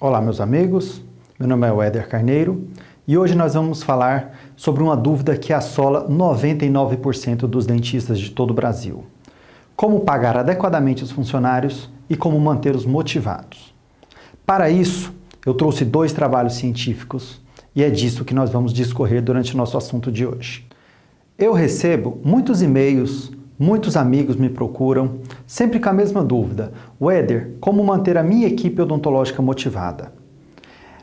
Olá, meus amigos, meu nome é Éder Carneiro e hoje nós vamos falar sobre uma dúvida que assola 99% dos dentistas de todo o Brasil. Como pagar adequadamente os funcionários e como mantê-los motivados. Para isso, eu trouxe 2 trabalhos científicos e é disso que nós vamos discorrer durante o nosso assunto de hoje. Eu recebo muitos e-mails, muitos amigos me procuram, sempre com a mesma dúvida: Éder, como manter a minha equipe odontológica motivada?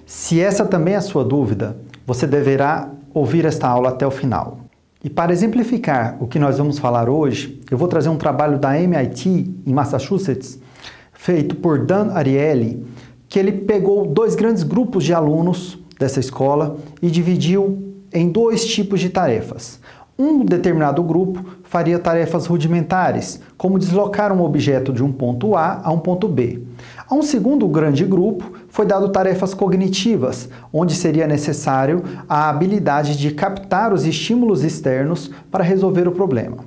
Se essa também é a sua dúvida, você deverá ouvir esta aula até o final. E para exemplificar o que nós vamos falar hoje, eu vou trazer um trabalho da MIT, em Massachusetts, feito por Dan Ariely, que ele pegou 2 grandes grupos de alunos dessa escola e dividiu em 2 tipos de tarefas. Um determinado grupo faria tarefas rudimentares, como deslocar um objeto de um ponto A a um ponto B. A um segundo grande grupo foi dado tarefas cognitivas, onde seria necessário a habilidade de captar os estímulos externos para resolver o problema.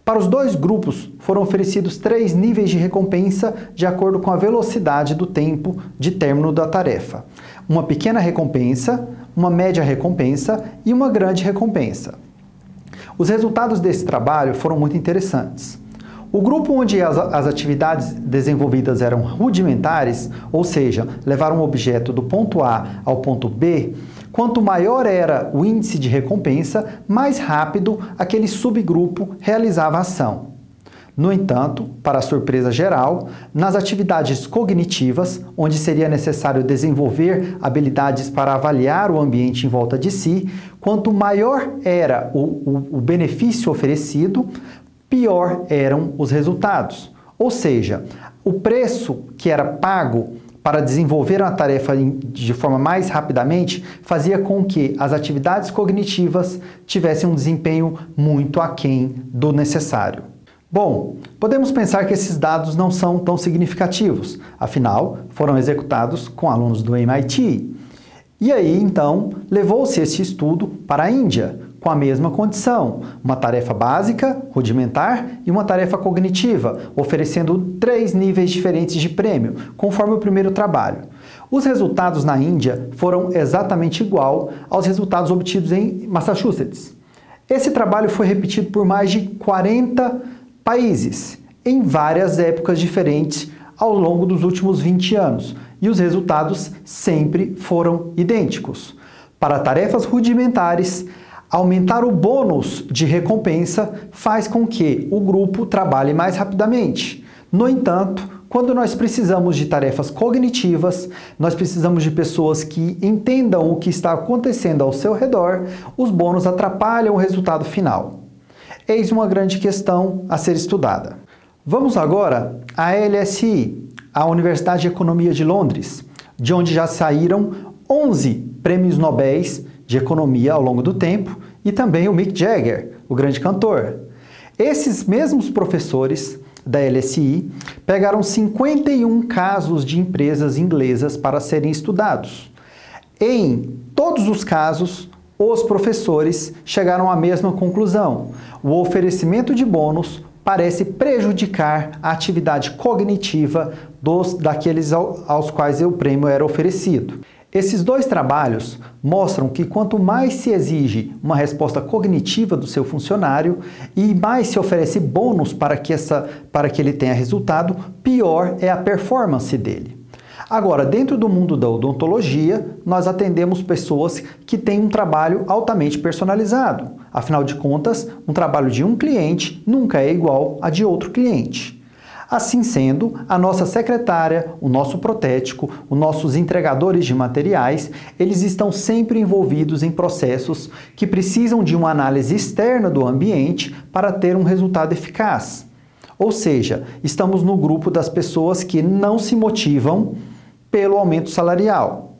Para os 2 grupos foram oferecidos 3 níveis de recompensa de acordo com a velocidade do tempo de término da tarefa. Uma pequena recompensa, uma média recompensa e uma grande recompensa. Os resultados desse trabalho foram muito interessantes. O grupo onde as atividades desenvolvidas eram rudimentares, ou seja, levar um objeto do ponto A ao ponto B, quanto maior era o índice de recompensa, mais rápido aquele subgrupo realizava a ação. No entanto, para a surpresa geral, nas atividades cognitivas, onde seria necessário desenvolver habilidades para avaliar o ambiente em volta de si, quanto maior era o benefício oferecido, pior eram os resultados. Ou seja, o preço que era pago para desenvolver uma tarefa de forma mais rapidamente fazia com que as atividades cognitivas tivessem um desempenho muito aquém do necessário. Bom, podemos pensar que esses dados não são tão significativos, afinal, foram executados com alunos do MIT. E aí, então, levou-se esse estudo para a Índia, com a mesma condição, uma tarefa básica, rudimentar, e uma tarefa cognitiva, oferecendo 3 níveis diferentes de prêmio, conforme o primeiro trabalho. Os resultados na Índia foram exatamente igual aos resultados obtidos em Massachusetts. Esse trabalho foi repetido por mais de 40 países, em várias épocas diferentes ao longo dos últimos 20 anos, e os resultados sempre foram idênticos. Para tarefas rudimentares, aumentar o bônus de recompensa faz com que o grupo trabalhe mais rapidamente. No entanto, quando nós precisamos de tarefas cognitivas, nós precisamos de pessoas que entendam o que está acontecendo ao seu redor, os bônus atrapalham o resultado final. Eis uma grande questão a ser estudada. Vamos agora à LSI, a Universidade de Economia de Londres, de onde já saíram 11 prêmios Nobel de Economia ao longo do tempo, e também o Mick Jagger, o grande cantor. Esses mesmos professores da LSI pegaram 51 casos de empresas inglesas para serem estudados. Em todos os casos, os professores chegaram à mesma conclusão: o oferecimento de bônus parece prejudicar a atividade cognitiva daqueles aos quais o prêmio era oferecido. Esses 2 trabalhos mostram que quanto mais se exige uma resposta cognitiva do seu funcionário e mais se oferece bônus para que ele tenha resultado, pior é a performance dele. Agora, dentro do mundo da odontologia, nós atendemos pessoas que têm um trabalho altamente personalizado. Afinal de contas, um trabalho de um cliente nunca é igual a de outro cliente. Assim sendo, a nossa secretária, o nosso protético, os nossos entregadores de materiais, eles estão sempre envolvidos em processos que precisam de uma análise externa do ambiente para ter um resultado eficaz. Ou seja, estamos no grupo das pessoas que não se motivam pelo aumento salarial.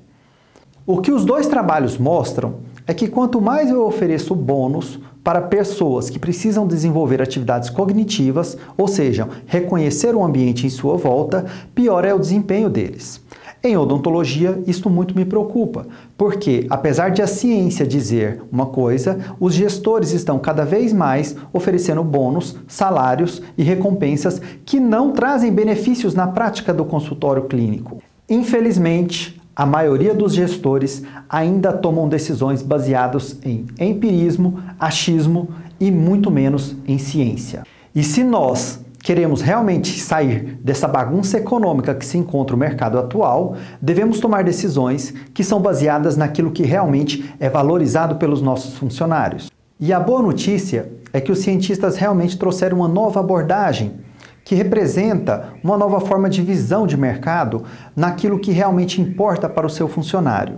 O que os 2 trabalhos mostram é que quanto mais eu ofereço bônus para pessoas que precisam desenvolver atividades cognitivas, ou seja, reconhecer o ambiente em sua volta, pior é o desempenho deles. Em odontologia, isto muito me preocupa, porque, apesar de a ciência dizer uma coisa, os gestores estão cada vez mais oferecendo bônus, salários e recompensas que não trazem benefícios na prática do consultório clínico. Infelizmente, A maioria dos gestores ainda tomam decisões baseadas em empirismo, achismo e muito menos em ciência. E se nós queremos realmente sair dessa bagunça econômica que se encontra no mercado atual, devemos tomar decisões que são baseadas naquilo que realmente é valorizado pelos nossos funcionários. E a boa notícia é que os cientistas realmente trouxeram uma nova abordagem que representa uma nova forma de visão de mercado naquilo que realmente importa para o seu funcionário.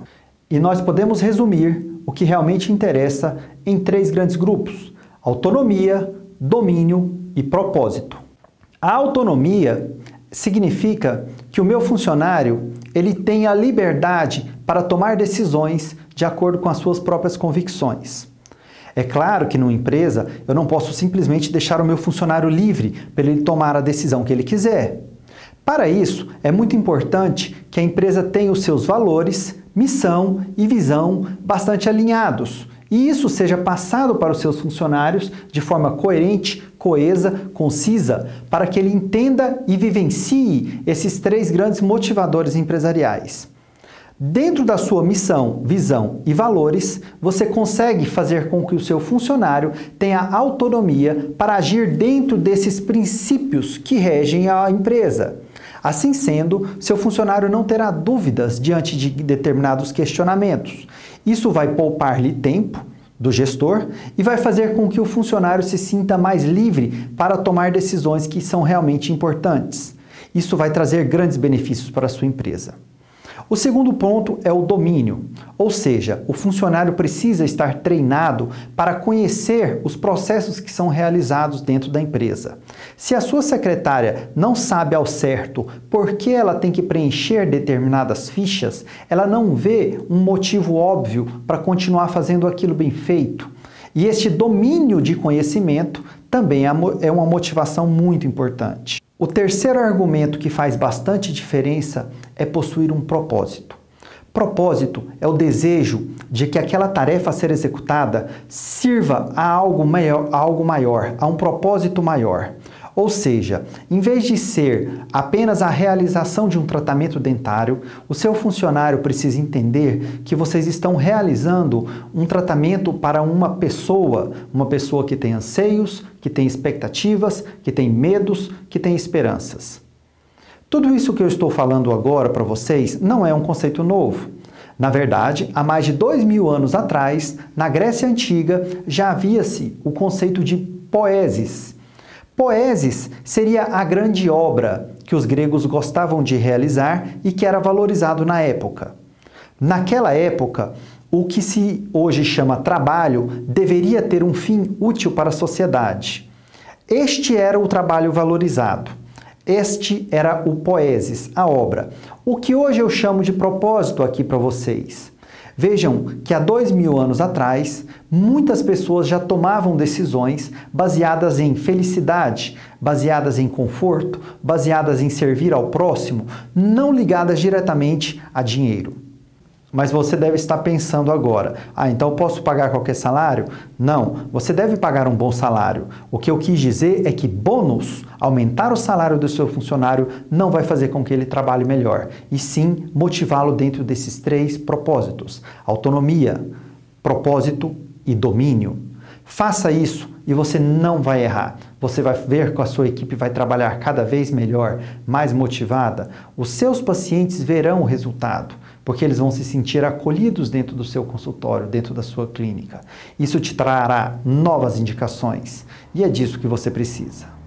E nós podemos resumir o que realmente interessa em 3 grandes grupos: autonomia, domínio e propósito. A autonomia significa que o meu funcionário ele tem a liberdade para tomar decisões de acordo com as suas próprias convicções. É claro que numa empresa eu não posso simplesmente deixar o meu funcionário livre para ele tomar a decisão que ele quiser. Para isso, é muito importante que a empresa tenha os seus valores, missão e visão bastante alinhados. E isso seja passado para os seus funcionários de forma coerente, coesa, concisa, para que ele entenda e vivencie esses 3 grandes motivadores empresariais. Dentro da sua missão, visão e valores, você consegue fazer com que o seu funcionário tenha autonomia para agir dentro desses princípios que regem a empresa. Assim sendo, seu funcionário não terá dúvidas diante de determinados questionamentos. Isso vai poupar-lhe tempo do gestor e vai fazer com que o funcionário se sinta mais livre para tomar decisões que são realmente importantes. Isso vai trazer grandes benefícios para a sua empresa. O segundo ponto é o domínio, ou seja, o funcionário precisa estar treinado para conhecer os processos que são realizados dentro da empresa. Se a sua secretária não sabe ao certo por que ela tem que preencher determinadas fichas, ela não vê um motivo óbvio para continuar fazendo aquilo bem feito. E este domínio de conhecimento também é uma motivação muito importante. O terceiro argumento que faz bastante diferença é possuir um propósito. Propósito é o desejo de que aquela tarefa a ser executada sirva a algo maior, a um propósito maior. Ou seja, em vez de ser apenas a realização de um tratamento dentário, o seu funcionário precisa entender que vocês estão realizando um tratamento para uma pessoa que tem anseios, que tem expectativas, que tem medos, que tem esperanças. Tudo isso que eu estou falando agora para vocês não é um conceito novo. Na verdade, há mais de 2000 anos atrás, na Grécia Antiga, já havia-se o conceito de poesis. Poesis seria a grande obra que os gregos gostavam de realizar e que era valorizado na época. Naquela época, o que se hoje chama trabalho deveria ter um fim útil para a sociedade. Este era o trabalho valorizado. Este era o poesis, a obra. O que hoje eu chamo de propósito aqui para vocês. Vejam que há 2000 anos atrás, muitas pessoas já tomavam decisões baseadas em felicidade, baseadas em conforto, baseadas em servir ao próximo, não ligadas diretamente a dinheiro. Mas você deve estar pensando agora, então eu posso pagar qualquer salário? Não, você deve pagar um bom salário. O que eu quis dizer é que bônus, aumentar o salário do seu funcionário, não vai fazer com que ele trabalhe melhor, e sim motivá-lo dentro desses 3 propósitos: autonomia, propósito e domínio. Faça isso e você não vai errar. Você vai ver que a sua equipe vai trabalhar cada vez melhor, mais motivada. Os seus pacientes verão o resultado, porque eles vão se sentir acolhidos dentro do seu consultório, dentro da sua clínica. Isso te trará novas indicações e é disso que você precisa.